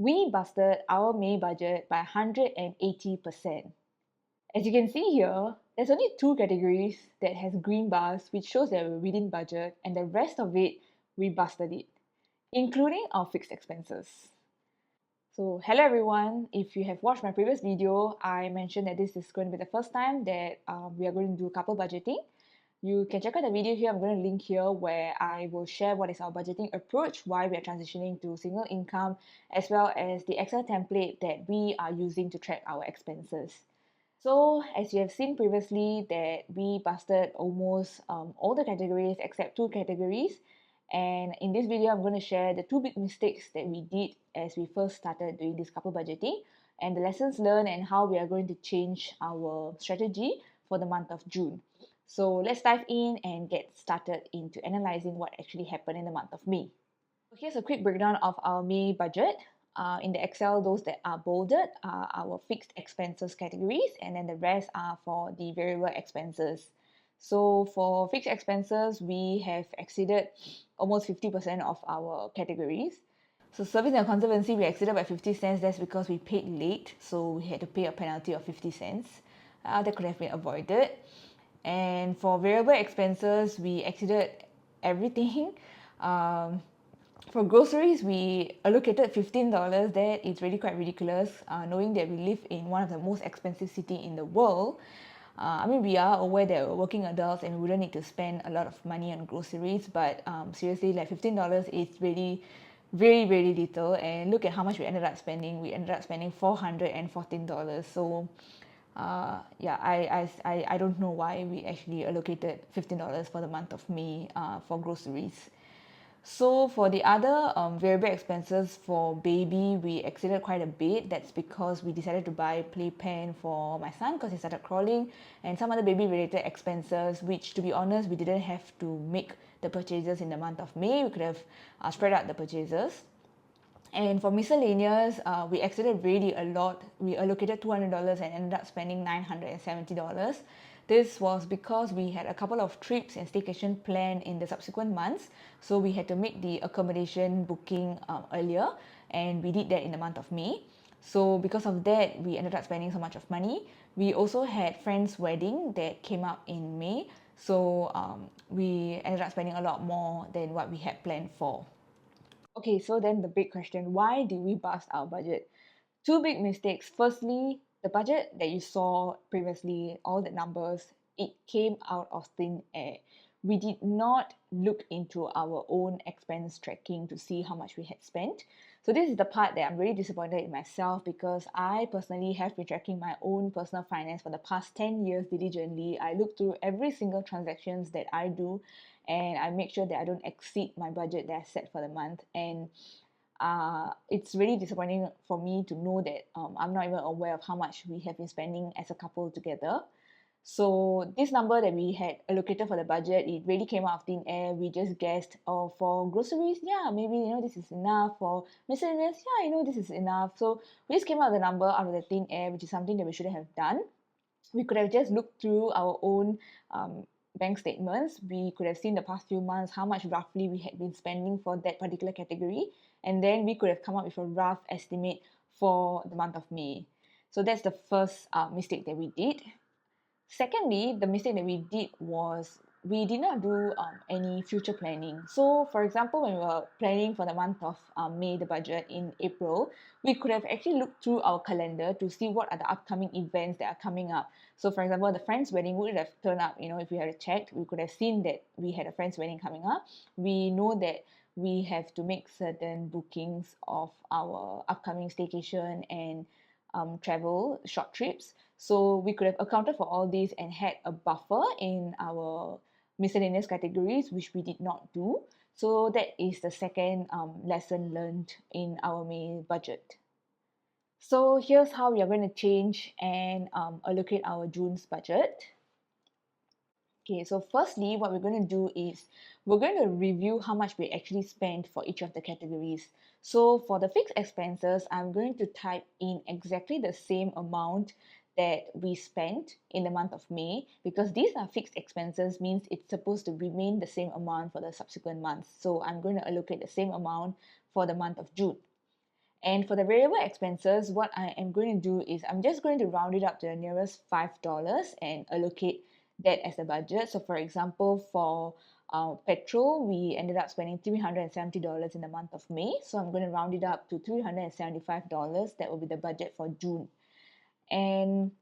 We busted our May budget by 180%. As you can see here, there's only two categories that has green bars, which shows that we're within budget, and the rest of it, we busted it, including our fixed expenses. So hello everyone, if you have watched my previous video, I mentioned that this is going to be the first time that we are going to do couple budgeting. You can check out the video here, I'm going to link here, where I will share what is our budgeting approach, why we are transitioning to single income, as well as the Excel template that we are using to track our expenses. So as you have seen previously, that we busted almost all the categories except two categories. And in this video, I'm going to share the two big mistakes that we did as we first started doing this couple budgeting, and the lessons learned and how we are going to change our strategy for the month of June. So let's dive in and get started into analyzing what actually happened in the month of May. Here's a quick breakdown of our May budget. In the Excel, those that are bolded are our fixed expenses categories, and then the rest are for the variable expenses. So for fixed expenses, we have exceeded almost 50% of our categories. So service and conservancy, we exceeded by 50 cents. That's because we paid late, so we had to pay a penalty of 50 cents. That could have been avoided. And for variable expenses, we exceeded everything. For groceries, we allocated $15. That is really quite ridiculous, knowing that we live in one of the most expensive cities in the world. I mean, we are aware that we're working adults and we wouldn't need to spend a lot of money on groceries, but seriously, like $15 is really very, very little. And look at how much we ended up spending. We ended up spending $414. So yeah, I don't know why we actually allocated $15 for the month of May for groceries. So for the other variable expenses for baby, we exceeded quite a bit. That's because we decided to buy playpen for my son because he started crawling, and some other baby related expenses, which to be honest, we didn't have to make the purchases in the month of May. We could have spread out the purchases. And for miscellaneous, we exceeded really a lot. We allocated $200 and ended up spending $970. This was because we had a couple of trips and staycation planned in the subsequent months. So we had to make the accommodation booking earlier, and we did that in the month of May. So because of that, we ended up spending so much of money. We also had friends' wedding that came up in May. So we ended up spending a lot more than what we had planned for. Okay, so then the big question, why did we bust our budget? Two big mistakes. Firstly, the budget that you saw previously, all the numbers, it came out of thin air. We did not look into our own expense tracking to see how much we had spent. So this is the part that I'm really disappointed in myself, because I personally have been tracking my own personal finance for the past 10 years diligently. I look through every single transactions that I do, and I make sure that I don't exceed my budget that I set for the month. And it's really disappointing for me to know that I'm not even aware of how much we have been spending as a couple together. So this number that we had allocated for the budget, it really came out of thin air. We just guessed, oh, for groceries, yeah, maybe, this is enough. For miscellaneous, yeah, this is enough. So we just came out the number out of the thin air, which is something that we shouldn't have done. We could have just looked through our own bank statements. We could have seen the past few months how much roughly we had been spending for that particular category, and then we could have come up with a rough estimate for the month of May. So that's the first mistake that we did. Secondly, the mistake that we did was we did not do any future planning. So, for example, when we were planning for the month of May, the budget in April, we could have actually looked through our calendar to see what are the upcoming events that are coming up. So, for example, the friend's wedding would have turned up, if we had checked, we could have seen that we had a friend's wedding coming up. We know that we have to make certain bookings of our upcoming staycation and travel short trips. So we could have accounted for all these and had a buffer in our miscellaneous categories, which we did not do. So that is the second lesson learned in our May budget. So here's how we are going to change and allocate our June's budget. Okay, so firstly, what we're going to do is we're going to review how much we actually spent for each of the categories. So for the fixed expenses, I'm going to type in exactly the same amount that we spent in the month of May, because these are fixed expenses, means it's supposed to remain the same amount for the subsequent months. So I'm going to allocate the same amount for the month of June. And for the variable expenses, what I am going to do is I'm just going to round it up to the nearest $5 and allocate that as a budget. So for example, for petrol, we ended up spending $370 in the month of May. So I'm going to round it up to $375. That will be the budget for June. And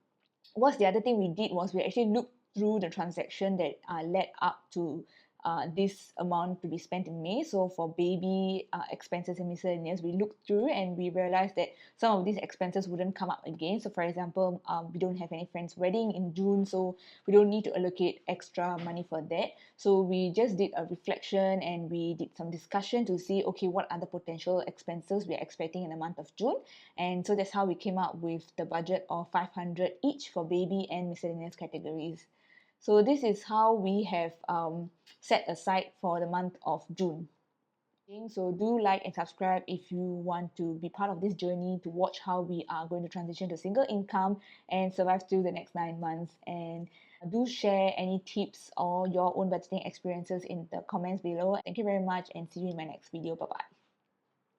what's the other thing we did was we actually looked through the transaction that led up to this amount to be spent in May. So for baby expenses and miscellaneous, we looked through and we realized that some of these expenses wouldn't come up again. So for example, we don't have any friend's wedding in June, so we don't need to allocate extra money for that. So we just did a reflection and we did some discussion to see, okay, what are the potential expenses we're expecting in the month of June. And so that's how we came up with the budget of 500 each for baby and miscellaneous categories. So this is how we have set aside for the month of June. So do like and subscribe if you want to be part of this journey to watch how we are going to transition to single income and survive through the next 9 months. And do share any tips or your own budgeting experiences in the comments below. Thank you very much and see you in my next video. Bye bye.